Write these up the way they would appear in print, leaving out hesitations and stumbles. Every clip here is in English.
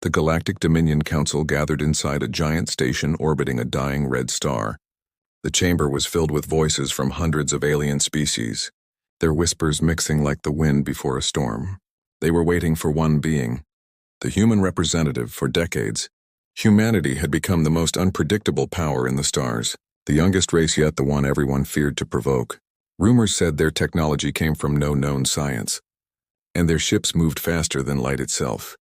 The Galactic Dominion Council gathered inside a giant station orbiting a dying red star. The chamber was filled with voices from hundreds of alien species, their whispers mixing like the wind before a storm. They were waiting for one being, the human representative. For decades, humanity had become the most unpredictable power in the stars, the youngest race yet the one everyone feared to provoke. Rumors said their technology came from no known science, and their ships moved faster than light itself.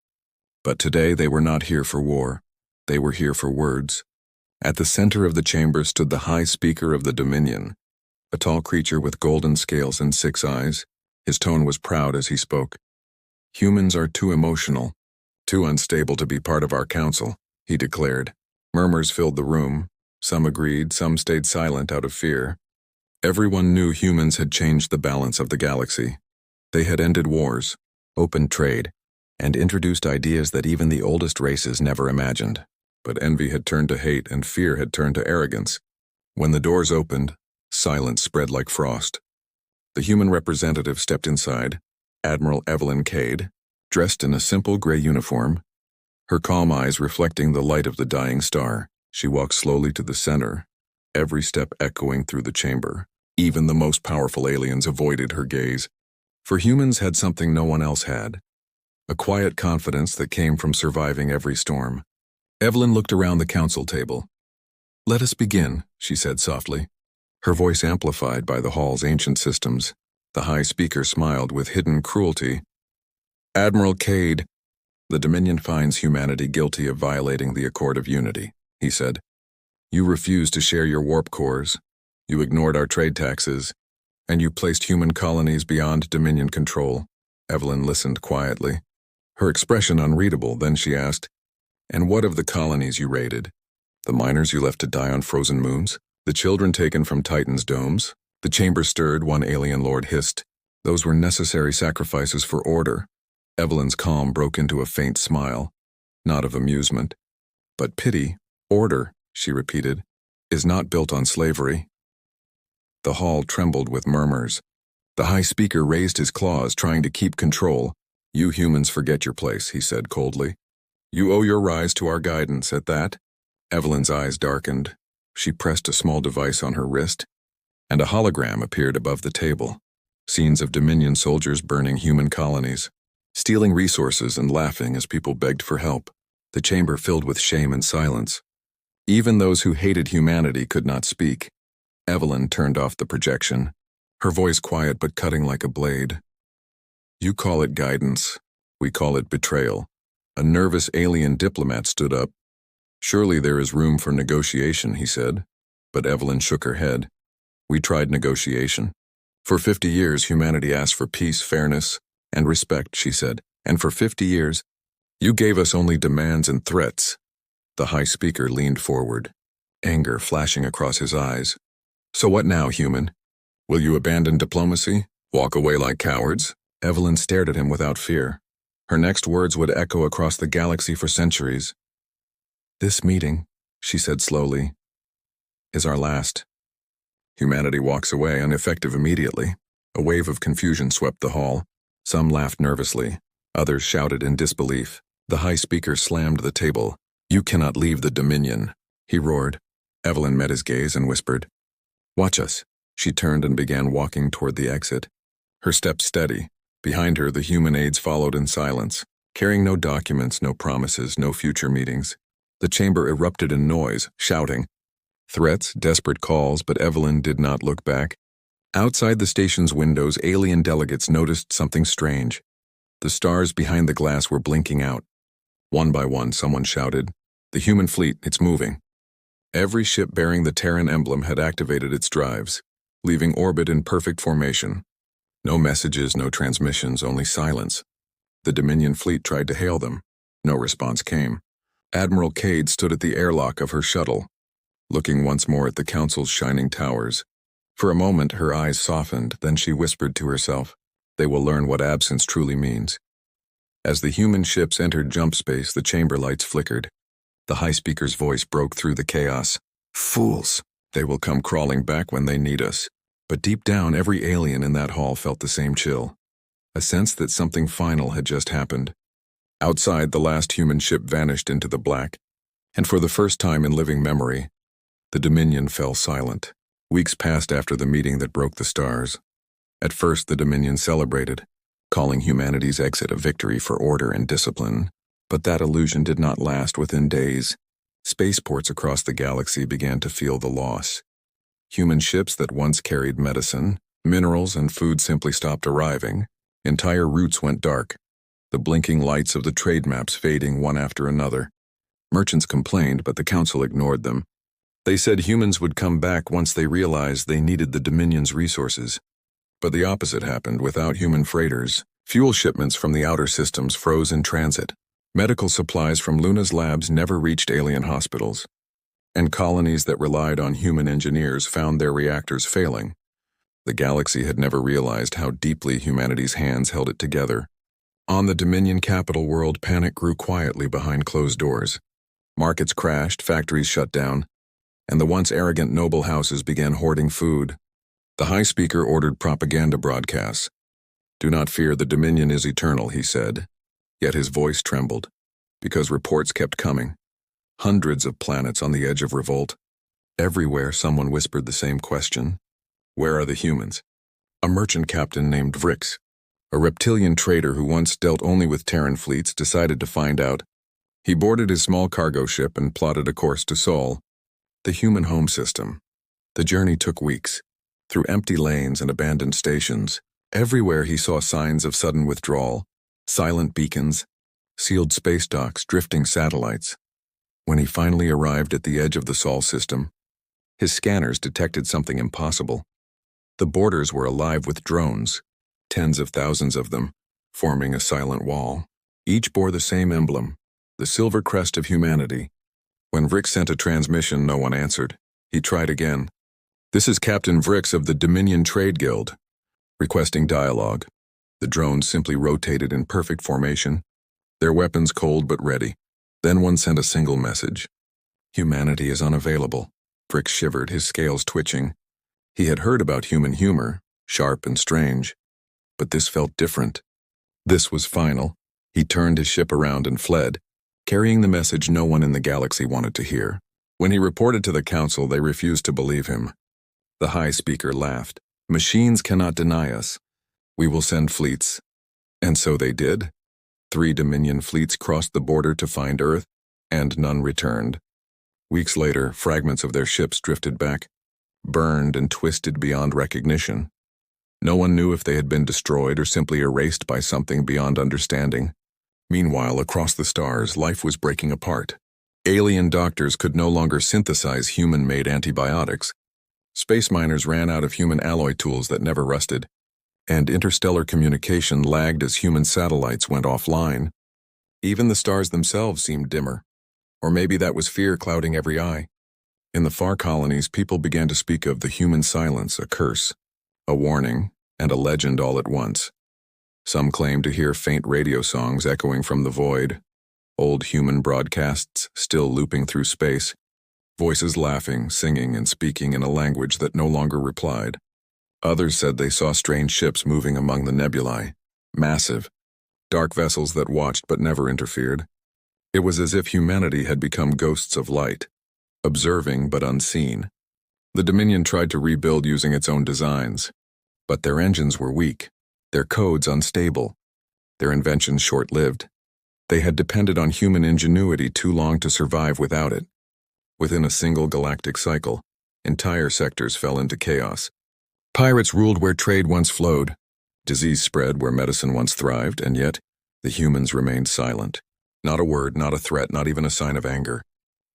But today they were not here for war. They were here for words. At the center of the chamber stood the High Speaker of the Dominion, a tall creature with golden scales and 6 eyes. His tone was proud as he spoke. "Humans are too emotional, too unstable to be part of our council," he declared. Murmurs filled the room. Some agreed, some stayed silent out of fear. Everyone knew humans had changed the balance of the galaxy. They had ended wars, opened trade, and introduced ideas that even the oldest races never imagined. But envy had turned to hate and fear had turned to arrogance. When the doors opened, silence spread like frost. The human representative stepped inside, Admiral Evelyn Cade, dressed in a simple gray uniform, her calm eyes reflecting the light of the dying star. She walked slowly to the center, every step echoing through the chamber. Even the most powerful aliens avoided her gaze, for humans had something no one else had, a quiet confidence that came from surviving every storm. Evelyn looked around the council table. "Let us begin," she said softly, her voice amplified by the hall's ancient systems. The High Speaker smiled with hidden cruelty. "Admiral Cade, the Dominion finds humanity guilty of violating the Accord of Unity," he said. "You refused to share your warp cores, you ignored our trade taxes, and you placed human colonies beyond Dominion control." Evelyn listened quietly, her expression unreadable. Then she asked, "And what of the colonies you raided? The miners you left to die on frozen moons? The children taken from Titan's domes?" The chamber stirred. One alien lord hissed, "Those were necessary sacrifices for order." Evelyn's calm broke into a faint smile, not of amusement, but pity. "Order," she repeated, "is not built on slavery." The hall trembled with murmurs. The High Speaker raised his claws, trying to keep control. "You humans forget your place," he said coldly. "You owe your rise to our guidance." At that, Evelyn's eyes darkened. She pressed a small device on her wrist, and a hologram appeared above the table. Scenes of Dominion soldiers burning human colonies, stealing resources and laughing as people begged for help. The chamber filled with shame and silence. Even those who hated humanity could not speak. Evelyn turned off the projection, her voice quiet but cutting like a blade. "You call it guidance. We call it betrayal." A nervous alien diplomat stood up. "Surely there is room for negotiation," he said. But Evelyn shook her head. "We tried negotiation. For 50 years humanity asked for peace, fairness, and respect," she said. "And for 50 years, you gave us only demands and threats." The High Speaker leaned forward, anger flashing across his eyes. "So what now, human? Will you abandon diplomacy? Walk away like cowards?" Evelyn stared at him without fear. Her next words would echo across the galaxy for centuries. "This meeting," she said slowly, "is our last." Humanity walks away, ineffective immediately. A wave of confusion swept the hall. Some laughed nervously, others shouted in disbelief. The High Speaker slammed the table. "You cannot leave the Dominion," he roared. Evelyn met his gaze and whispered, "Watch us." She turned and began walking toward the exit, her steps steady. Behind her, the human aides followed in silence, carrying no documents, no promises, no future meetings. The chamber erupted in noise, shouting, threats, desperate calls, but Evelyn did not look back. Outside the station's windows, alien delegates noticed something strange. The stars behind the glass were blinking out. One by one, someone shouted, "The human fleet, it's moving." Every ship bearing the Terran emblem had activated its drives, leaving orbit in perfect formation. No messages, no transmissions, only silence. The Dominion fleet tried to hail them. No response came. Admiral Cade stood at the airlock of her shuttle, looking once more at the Council's shining towers. For a moment, her eyes softened, then she whispered to herself, "They will learn what absence truly means." As the human ships entered jump space, the chamber lights flickered. The High Speaker's voice broke through the chaos. "Fools! They will come crawling back when they need us." But deep down, every alien in that hall felt the same chill, a sense that something final had just happened. Outside, the last human ship vanished into the black, and for the first time in living memory, the Dominion fell silent. Weeks passed after the meeting that broke the stars. At first, the Dominion celebrated, calling humanity's exit a victory for order and discipline. But that illusion did not last. Within days, spaceports across the galaxy began to feel the loss. Human ships that once carried medicine, minerals, and food simply stopped arriving. Entire routes went dark, the blinking lights of the trade maps fading one after another. Merchants complained, but the Council ignored them. They said humans would come back once they realized they needed the Dominion's resources. But the opposite happened. Without human freighters, fuel shipments from the outer systems froze in transit. Medical supplies from Luna's labs never reached alien hospitals. And colonies that relied on human engineers found their reactors failing. The galaxy had never realized how deeply humanity's hands held it together. On the Dominion capital world, panic grew quietly behind closed doors. Markets crashed, factories shut down, and the once arrogant noble houses began hoarding food. The High Speaker ordered propaganda broadcasts. "Do not fear, the Dominion is eternal," he said. Yet his voice trembled, because reports kept coming. Hundreds of planets on the edge of revolt. Everywhere someone whispered the same question. Where are the humans? A merchant captain named Vrix, a reptilian trader who once dealt only with Terran fleets, decided to find out. He boarded his small cargo ship and plotted a course to Sol, the human home system. The journey took weeks, through empty lanes and abandoned stations. Everywhere he saw signs of sudden withdrawal, silent beacons, sealed space docks, drifting satellites. When he finally arrived at the edge of the Sol system, his scanners detected something impossible. The borders were alive with drones, tens of thousands of them, forming a silent wall. Each bore the same emblem, the silver crest of humanity. When Vrix sent a transmission, no one answered. He tried again. "This is Captain Vrix of the Dominion Trade Guild," requesting dialogue. The drones simply rotated in perfect formation, their weapons cold but ready. Then one sent a single message. "Humanity is unavailable." Vrix shivered, his scales twitching. He had heard about human humor, sharp and strange. But this felt different. This was final. He turned his ship around and fled, carrying the message no one in the galaxy wanted to hear. When he reported to the Council, they refused to believe him. The High Speaker laughed. "Machines cannot deny us. We will send fleets." And so they did. 3 Dominion fleets crossed the border to find Earth, and none returned. Weeks later, fragments of their ships drifted back, burned and twisted beyond recognition. No one knew if they had been destroyed or simply erased by something beyond understanding. Meanwhile, across the stars, life was breaking apart. Alien doctors could no longer synthesize human-made antibiotics. Space miners ran out of human alloy tools that never rusted. And interstellar communication lagged as human satellites went offline. Even the stars themselves seemed dimmer. Or maybe that was fear clouding every eye. In the far colonies, people began to speak of the human silence, a curse, a warning, and a legend all at once. Some claimed to hear faint radio songs echoing from the void, old human broadcasts still looping through space, voices laughing, singing, and speaking in a language that no longer replied. Others said they saw strange ships moving among the nebulae, massive, dark vessels that watched but never interfered. It was as if humanity had become ghosts of light, observing but unseen. The Dominion tried to rebuild using its own designs, but their engines were weak, their codes unstable, their inventions short-lived. They had depended on human ingenuity too long to survive without it. Within a single galactic cycle, entire sectors fell into chaos. Pirates ruled where trade once flowed, disease spread where medicine once thrived, and yet the humans remained silent. Not a word, not a threat, not even a sign of anger.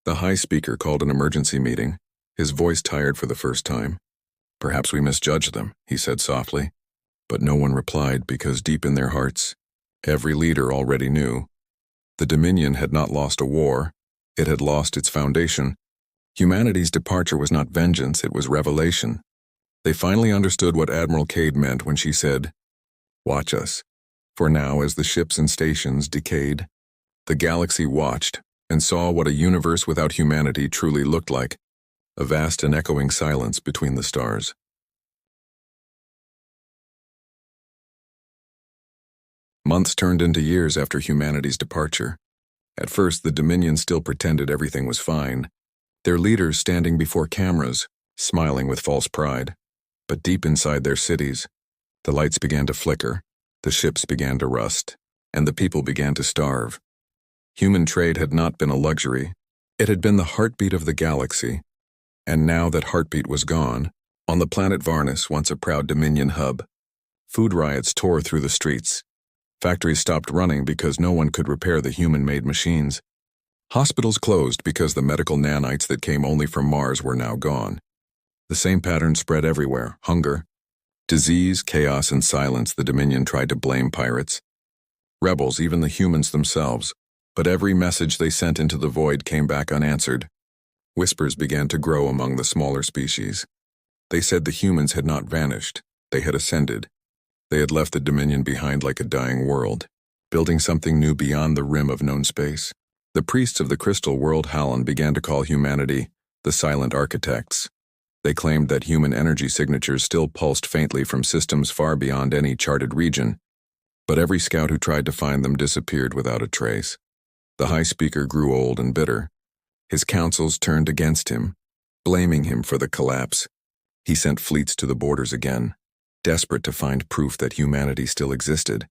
The High Speaker called an emergency meeting, his voice tired for the first time. "Perhaps we misjudged them," he said softly. But no one replied because deep in their hearts, every leader already knew. The Dominion had not lost a war, it had lost its foundation. Humanity's departure was not vengeance, it was revelation. They finally understood what Admiral Cade meant when she said, "Watch us." For now, as the ships and stations decayed, the galaxy watched and saw what a universe without humanity truly looked like, a vast and echoing silence between the stars. Months turned into years after humanity's departure. At first, the Dominion still pretended everything was fine, their leaders standing before cameras, smiling with false pride. But deep inside their cities, the lights began to flicker, the ships began to rust, and the people began to starve. Human trade had not been a luxury. It had been the heartbeat of the galaxy. And now that heartbeat was gone, on the planet Varnus, once a proud Dominion hub, food riots tore through the streets. Factories stopped running because no one could repair the human-made machines. Hospitals closed because the medical nanites that came only from Mars were now gone. The same pattern spread everywhere: hunger, disease, chaos, and silence. The Dominion tried to blame pirates, rebels, even the humans themselves. But every message they sent into the void came back unanswered. Whispers began to grow among the smaller species. They said the humans had not vanished, they had ascended. They had left the Dominion behind like a dying world, building something new beyond the rim of known space. The priests of the crystal world Halon began to call humanity the silent architects. They claimed that human energy signatures still pulsed faintly from systems far beyond any charted region, but every scout who tried to find them disappeared without a trace. The High Speaker grew old and bitter. His councils turned against him, blaming him for the collapse. He sent fleets to the borders again, desperate to find proof that humanity still existed.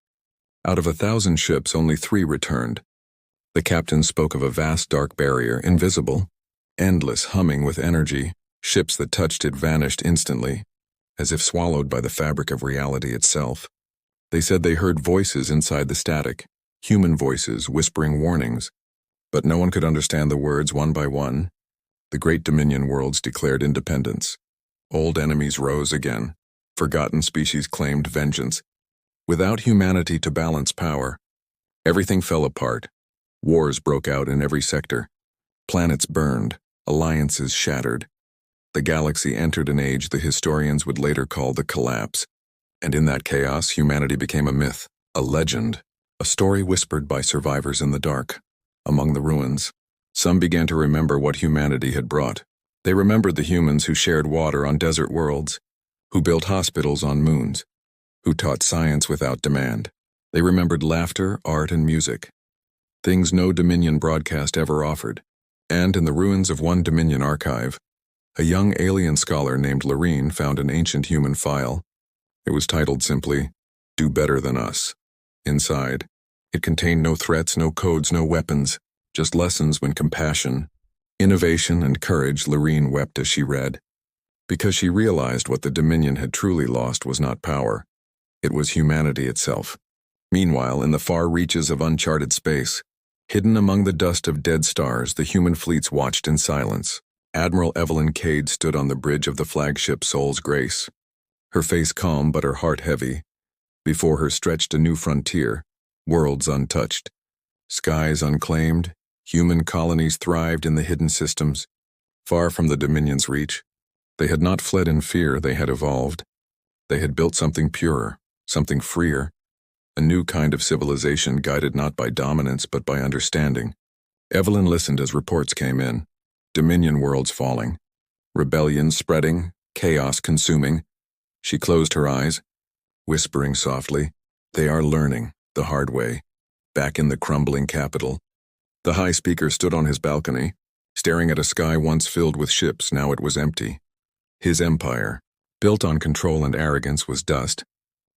Out of 1,000 ships, only 3 returned. The captain spoke of a vast dark barrier, invisible, endless, humming with energy. Ships that touched it vanished instantly, as if swallowed by the fabric of reality itself. They said they heard voices inside the static, human voices whispering warnings, but no one could understand the words. One by one, the great Dominion worlds declared independence. Old enemies rose again. Forgotten species claimed vengeance. Without humanity to balance power, everything fell apart. Wars broke out in every sector. Planets burned, alliances shattered. The galaxy entered an age the historians would later call the collapse. And in that chaos, humanity became a myth, a legend, a story whispered by survivors in the dark. Among the ruins, some began to remember what humanity had brought. They remembered the humans who shared water on desert worlds, who built hospitals on moons, who taught science without demand. They remembered laughter, art, and music, things no Dominion broadcast ever offered. And in the ruins of one Dominion archive, a young alien scholar named Lorene found an ancient human file. It was titled simply, "Do Better Than Us." Inside, it contained no threats, no codes, no weapons, just lessons when compassion, innovation, and courage. Lorene wept as she read, because she realized what the Dominion had truly lost was not power. It was humanity itself. Meanwhile, in the far reaches of uncharted space, hidden among the dust of dead stars, the human fleets watched in silence. Admiral Evelyn Cade stood on the bridge of the flagship Soul's Grace, her face calm but her heart heavy. Before her stretched a new frontier, worlds untouched, skies unclaimed. Human colonies thrived in the hidden systems, far from the Dominion's reach. They had not fled in fear, they had evolved. They had built something purer, something freer, a new kind of civilization guided not by dominance but by understanding. Evelyn listened as reports came in. Dominion worlds falling, rebellion spreading, chaos consuming. She closed her eyes, whispering softly, "They are learning, the hard way." Back in the crumbling capital, the High Speaker stood on his balcony, staring at a sky once filled with ships. Now it was empty. His empire, built on control and arrogance, was dust.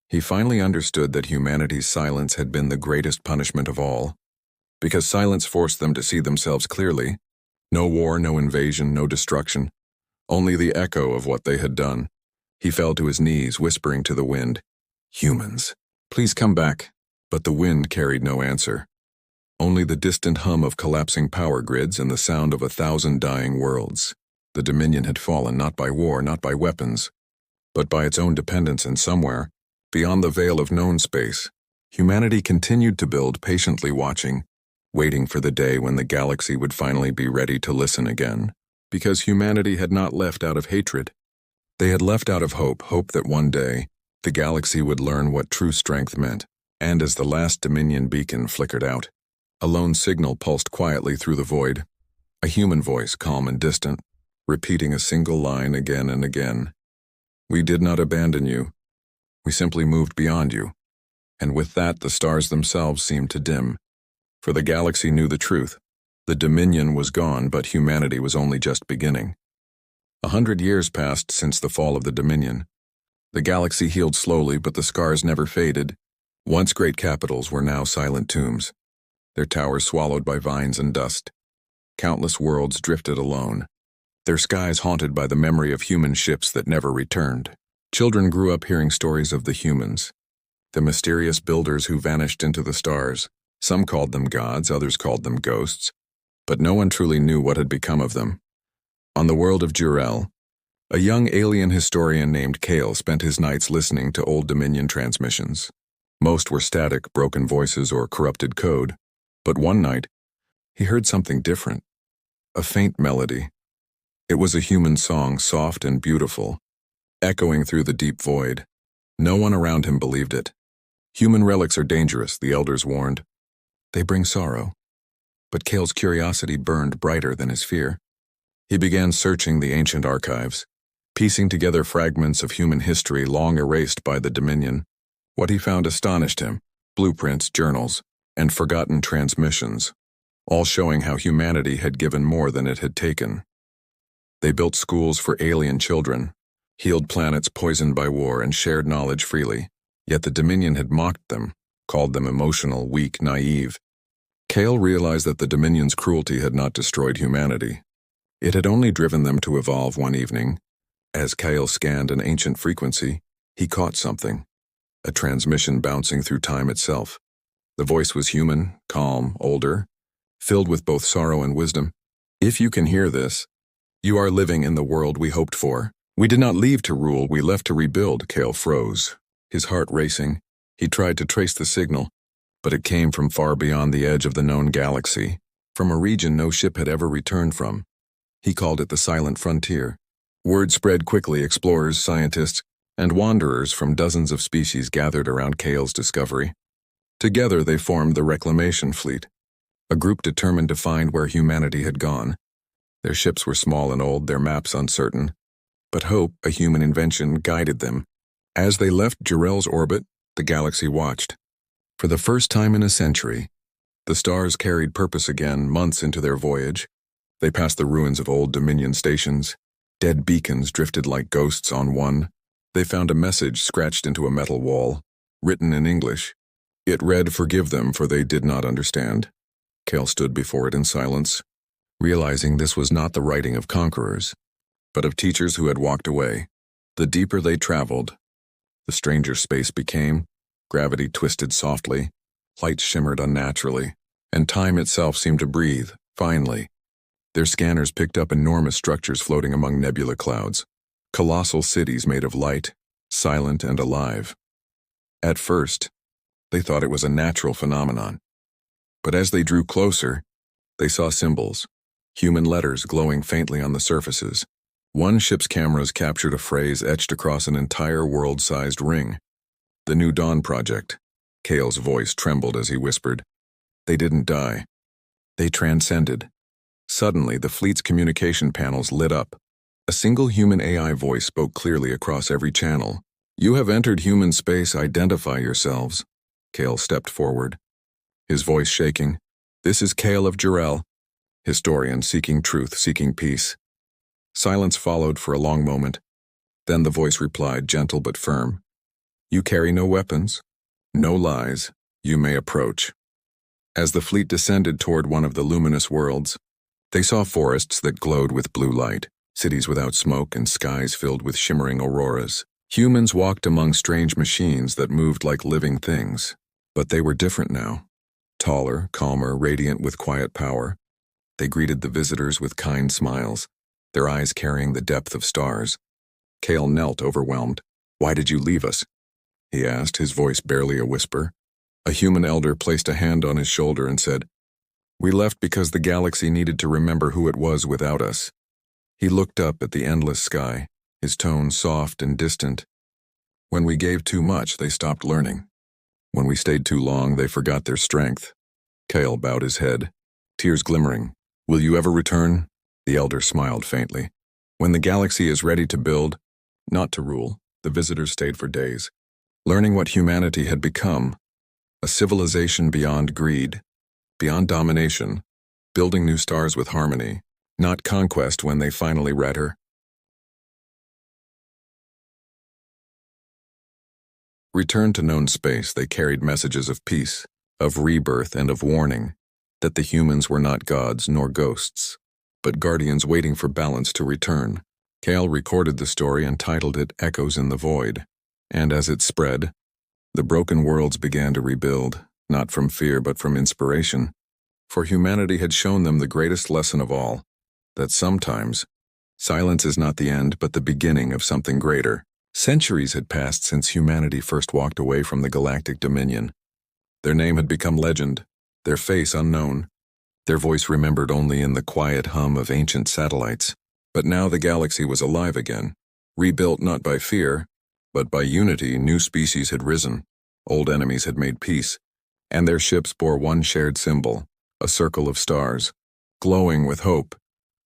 He finally understood that humanity's silence had been the greatest punishment of all, because silence forced them to see themselves clearly. No war, no invasion, no destruction, only the echo of what they had done. He fell to his knees, whispering to the wind, "Humans, please come back." But the wind carried no answer. Only the distant hum of collapsing power grids and the sound of 1,000 dying worlds. The Dominion had fallen not by war, not by weapons, but by its own dependence, and somewhere, beyond the veil of known space, humanity continued to build, patiently watching, waiting for the day when the galaxy would finally be ready to listen again. Because humanity had not left out of hatred. They had left out of hope, hope that one day, the galaxy would learn what true strength meant. And as the last Dominion beacon flickered out, a lone signal pulsed quietly through the void. A human voice, calm and distant, repeating a single line again and again. "We did not abandon you. We simply moved beyond you." and with that the stars themselves seemed to dim. For the galaxy knew the truth. The Dominion was gone, but humanity was only just beginning. 100 years passed since the fall of the Dominion. The galaxy healed slowly, but the scars never faded. Once great capitals were now silent tombs, their towers swallowed by vines and dust. Countless worlds drifted alone, their skies haunted by the memory of human ships that never returned. Children grew up hearing stories of the humans, the mysterious builders who vanished into the stars. Some called them gods, others called them ghosts, but no one truly knew what had become of them. On the world of Jurel, a young alien historian named Kale spent his nights listening to old Dominion transmissions. Most were static, broken voices or corrupted code, but one night, he heard something different. A faint melody. It was a human song, soft and beautiful, echoing through the deep void. No one around him believed it. Human relics are dangerous, the elders warned. They bring sorrow. But Kale's curiosity burned brighter than his fear. He began searching the ancient archives, piecing together fragments of human history long erased by the Dominion. What he found astonished him: blueprints, journals, and forgotten transmissions, all showing how humanity had given more than it had taken. They built schools for alien children, healed planets poisoned by war, and shared knowledge freely. Yet the Dominion had mocked them, called them emotional, weak, naive. Kale realized that the Dominion's cruelty had not destroyed humanity. It had only driven them to evolve. One evening, as Kale scanned an ancient frequency, he caught something, a transmission bouncing through time itself. The voice was human, calm, older, filled with both sorrow and wisdom. If you can hear this, you are living in the world we hoped for. We did not leave to rule, we left to rebuild. Kale froze, his heart racing. He tried to trace the signal, but it came from far beyond the edge of the known galaxy, from a region no ship had ever returned from. He called it the Silent Frontier. Word spread quickly. Explorers, scientists, and wanderers from dozens of species gathered around Kale's discovery. Together they formed the Reclamation Fleet, a group determined to find where humanity had gone. Their ships were small and old, their maps uncertain, but hope, a human invention, guided them. As they left Jurel's orbit, the galaxy watched. For the first time in a century, the stars carried purpose again. Months into their voyage, they passed the ruins of old Dominion stations. Dead beacons drifted like ghosts on one. They found a message scratched into a metal wall, written in English. It read, "Forgive them, for they did not understand." Kale stood before it in silence, realizing this was not the writing of conquerors, but of teachers who had walked away. The deeper they traveled, the stranger space became. Gravity twisted softly, light shimmered unnaturally, and time itself seemed to breathe, finally. Their scanners picked up enormous structures floating among nebula clouds, colossal cities made of light, silent and alive. At first, they thought it was a natural phenomenon. But as they drew closer, they saw symbols, human letters glowing faintly on the surfaces. One ship's cameras captured a phrase etched across an entire world-sized ring. "The New Dawn Project." Kale's voice trembled as he whispered. "They didn't die. They transcended." Suddenly, the fleet's communication panels lit up. A single human AI voice spoke clearly across every channel. "You have entered human space. Identify yourselves." Kale stepped forward, his voice shaking. "This is Kale of Jurel, historian seeking truth, seeking peace." Silence followed for a long moment. Then the voice replied, gentle but firm. "You carry no weapons, no lies. You may approach." As the fleet descended toward one of the luminous worlds, they saw forests that glowed with blue light, cities without smoke, and skies filled with shimmering auroras. Humans walked among strange machines that moved like living things. But they were different now. Taller, calmer, radiant with quiet power. They greeted the visitors with kind smiles, their eyes carrying the depth of stars. Kale knelt, overwhelmed. "Why did you leave us?" he asked, his voice barely a whisper. A human elder placed a hand on his shoulder and said, "We left because the galaxy needed to remember who it was without us." He looked up at the endless sky, his tone soft and distant. "When we gave too much, they stopped learning. When we stayed too long, they forgot their strength." Kale bowed his head, tears glimmering. "Will you ever return?" The elder smiled faintly. "When the galaxy is ready to build, not to rule." The visitors stayed for days, learning what humanity had become, A civilization beyond greed, beyond domination, building new stars with harmony, not conquest when they finally read her. Returned to known space, they carried messages of peace, of rebirth, and of warning, that the humans were not gods nor ghosts, but guardians waiting for balance to return. Cale recorded the story and titled it Echoes in the Void, and as it spread, the broken worlds began to rebuild, not from fear but from inspiration, for humanity had shown them the greatest lesson of all, that sometimes, silence is not the end but the beginning of something greater. Centuries had passed since humanity first walked away from the galactic dominion. Their name had become legend, their face unknown, their voice remembered only in the quiet hum of ancient satellites. But now the galaxy was alive again, rebuilt not by fear, but by unity. New species had risen, old enemies had made peace, and their ships bore one shared symbol, a circle of stars, glowing with hope.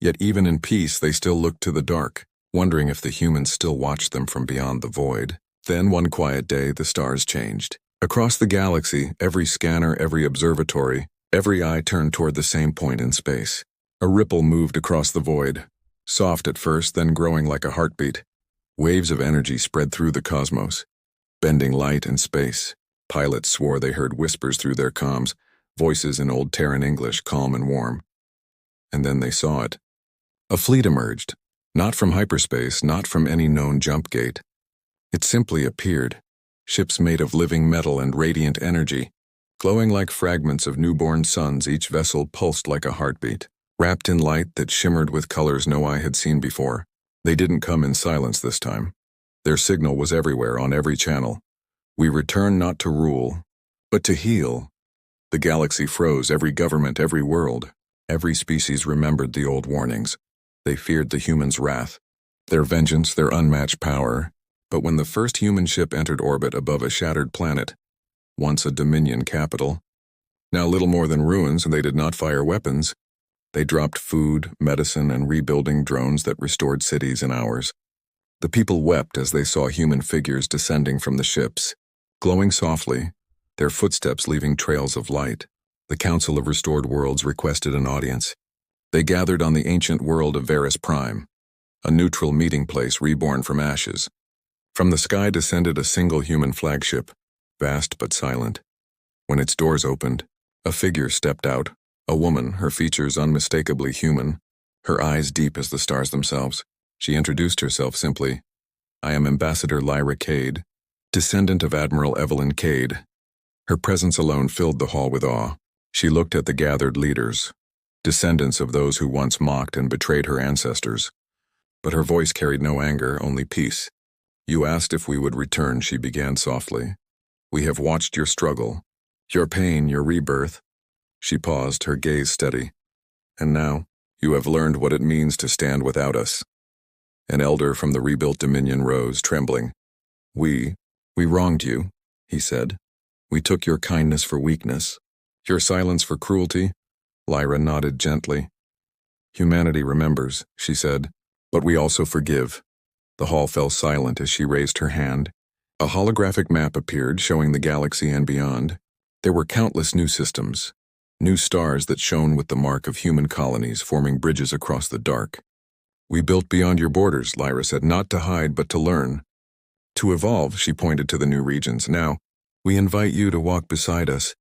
Yet even in peace they still looked to the dark, wondering if the humans still watched them from beyond the void. Then one quiet day the stars changed. Across the galaxy, every scanner, every observatory, every eye turned toward the same point in space. A ripple moved across the void, soft at first, then growing like a heartbeat. Waves of energy spread through the cosmos, bending light and space. Pilots swore they heard whispers through their comms, voices in old Terran English, calm and warm. And then they saw it. A fleet emerged. Not from hyperspace, not from any known jump gate. It simply appeared, ships made of living metal and radiant energy, glowing like fragments of newborn suns. Each vessel pulsed like a heartbeat, wrapped in light that shimmered with colors no eye had seen before. They didn't come in silence this time. Their signal was everywhere, on every channel. We return not to rule, but to heal. The galaxy froze, every government, every world. Every species remembered the old warnings. They feared the humans' wrath, their vengeance, their unmatched power. But when the first human ship entered orbit above a shattered planet, once a Dominion capital, now little more than ruins, and they did not fire weapons, they dropped food, medicine, and rebuilding drones that restored cities in hours. The people wept as they saw human figures descending from the ships, glowing softly, their footsteps leaving trails of light. The Council of Restored Worlds requested an audience. They gathered on the ancient world of Varus Prime, a neutral meeting place reborn from ashes. From the sky descended a single human flagship, vast but silent. When its doors opened, a figure stepped out, a woman, her features unmistakably human, her eyes deep as the stars themselves. She introduced herself simply. I am Ambassador Lyra Cade, descendant of Admiral Evelyn Cade. Her presence alone filled the hall with awe. She looked at the gathered leaders, descendants of those who once mocked and betrayed her ancestors. But her voice carried no anger, only peace. You asked if we would return, she began softly. We have watched your struggle, your pain, your rebirth. She paused, her gaze steady. And now, you have learned what it means to stand without us. An elder from the rebuilt Dominion rose, trembling. We wronged you, he said. We took your kindness for weakness, your silence for cruelty. Lyra nodded gently. Humanity remembers, she said, but we also forgive. The hall fell silent as she raised her hand. A holographic map appeared showing the galaxy and beyond. There were countless new systems, new stars that shone with the mark of human colonies forming bridges across the dark. We built beyond your borders, Lyra said, not to hide but to learn. To evolve, she pointed to the new regions. Now, we invite you to walk beside us.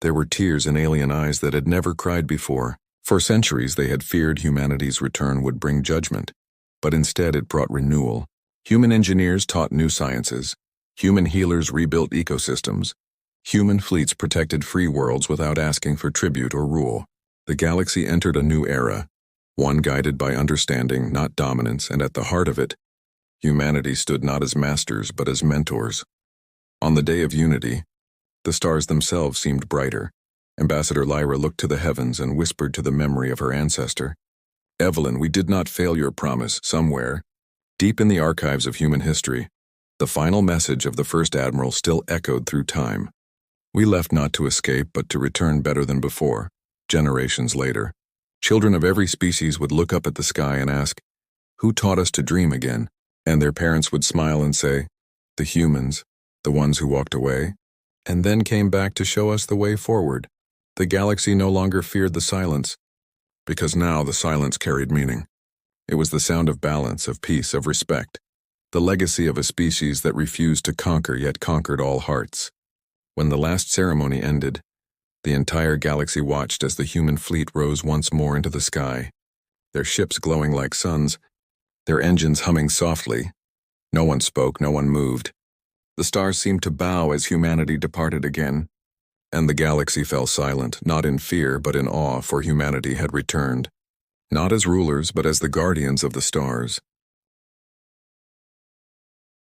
There were tears in alien eyes that had never cried before. For centuries they had feared humanity's return would bring judgment, but instead it brought renewal. Human engineers taught new sciences. Human healers rebuilt ecosystems. Human fleets protected free worlds without asking for tribute or rule. The galaxy entered a new era, one guided by understanding, not dominance, and at the heart of it, humanity stood not as masters but as mentors. On the day of unity, the stars themselves seemed brighter. Ambassador Lyra looked to the heavens and whispered to the memory of her ancestor. Evelyn, we did not fail your promise. Somewhere, deep in the archives of human history, the final message of the first admiral still echoed through time. We left not to escape but to return better than before. Generations later, children of every species would look up at the sky and ask, who taught us to dream again? And their parents would smile and say, the humans, the ones who walked away. and then came back to show us the way forward. The galaxy no longer feared the silence, because now the silence carried meaning. It was the sound of balance, of peace, of respect, the legacy of a species that refused to conquer yet conquered all hearts. When the last ceremony ended, the entire galaxy watched as the human fleet rose once more into the sky, their ships glowing like suns, their engines humming softly. No one spoke, no one moved. The stars seemed to bow as humanity departed again, and the galaxy fell silent, not in fear but in awe, for humanity had returned. Not as rulers, but as the guardians of the stars.